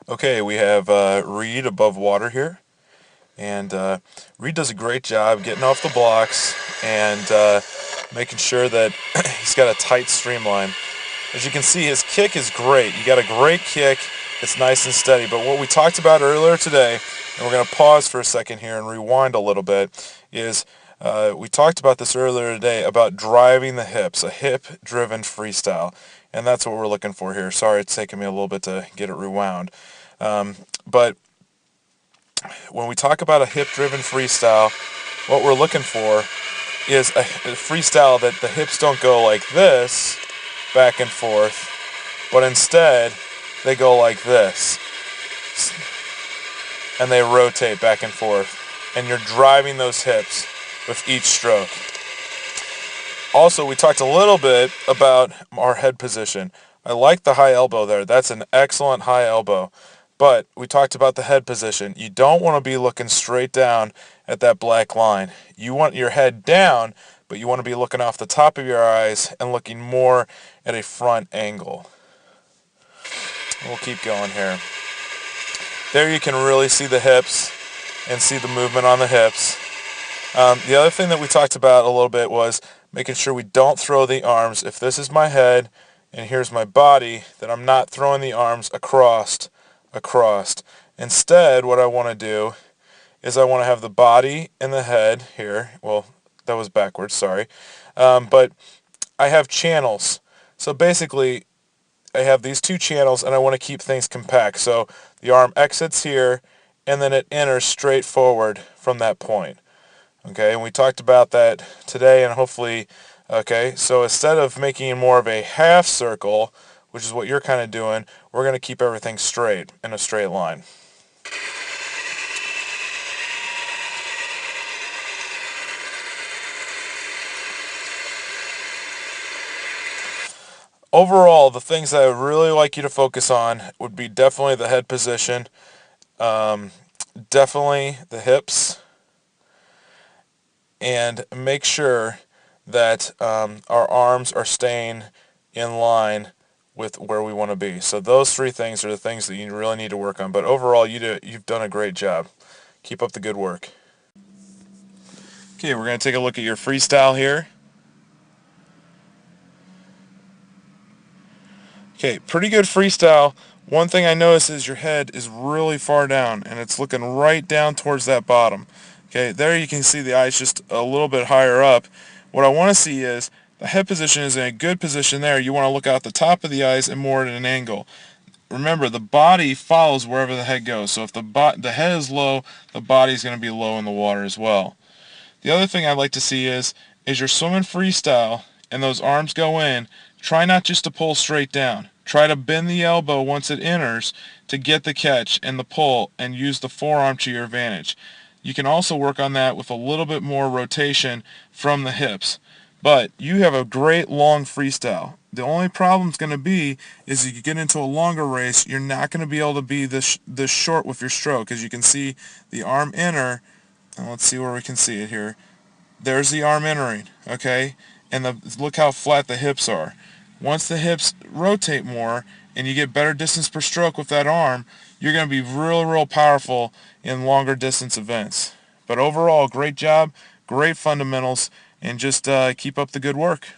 Okay, we have Reid above water here, and Reid does a great job getting off the blocks and making sure that he's got a tight streamline. As you can see, his kick is great. You got a great kick. It's nice and steady. But what we talked about earlier today, and we're going to pause for a second here and rewind a little bit, is we talked about this earlier today about driving the hips, a hip-driven freestyle. And that's what we're looking for here. Sorry, it's taking me a little bit to get it rewound. But when we talk about a hip-driven freestyle, what we're looking for is a freestyle that the hips don't go like this, back and forth, but instead they go like this, and they rotate back and forth, and you're driving those hips with each stroke. Also, we talked a little bit about our head position. I like the high elbow there. That's an excellent high elbow. But we talked about the head position. You don't want to be looking straight down at that black line. You want your head down, but you want to be looking off the top of your eyes and looking more at a front angle. We'll keep going here. There you can really see the hips and see the movement on the hips. The other thing that we talked about a little bit was making sure we don't throw the arms. If this is my head and here's my body, then I'm not throwing the arms across. Instead, what I want to do is I want to have the body and the head here. Well, that was backwards, sorry. But I have channels. So basically, I have these two channels and I want to keep things compact. So the arm exits here and then it enters straight forward from that point. Okay, and we talked about that today and hopefully, okay, so instead of making more of a half circle, which is what you're kind of doing, we're going to keep everything straight, in a straight line. Overall, the things that I would really like you to focus on would be definitely the head position, definitely the hips, and make sure that our arms are staying in line with where we want to be. So those three things are the things that you really need to work on. But overall, you've done a great job. Keep up the good work. Okay, we're going to take a look at your freestyle here. Okay, pretty good freestyle. One thing I notice is your head is really far down, and it's looking right down towards that bottom. Okay, there you can see the eyes just a little bit higher up. What I want to see is the head position is in a good position there. You want to look out the top of the eyes and more at an angle. Remember, the body follows wherever the head goes. So if the head is low, the body is going to be low in the water as well. The other thing I'd like to see is you're swimming freestyle and those arms go in, try not just to pull straight down. Try to bend the elbow once it enters to get the catch and the pull and use the forearm to your advantage. You can also work on that with a little bit more rotation from the hips. But you have a great long freestyle. The only problem is going to be is if you get into a longer race, you're not going to be able to be this short with your stroke. As you can see, the arm enter, and let's see where we can see it here. There's the arm entering, okay? And look how flat the hips are. Once the hips rotate more and you get better distance per stroke with that arm, you're going to be real powerful in longer distance events. But overall, great job, great fundamentals, and just keep up the good work.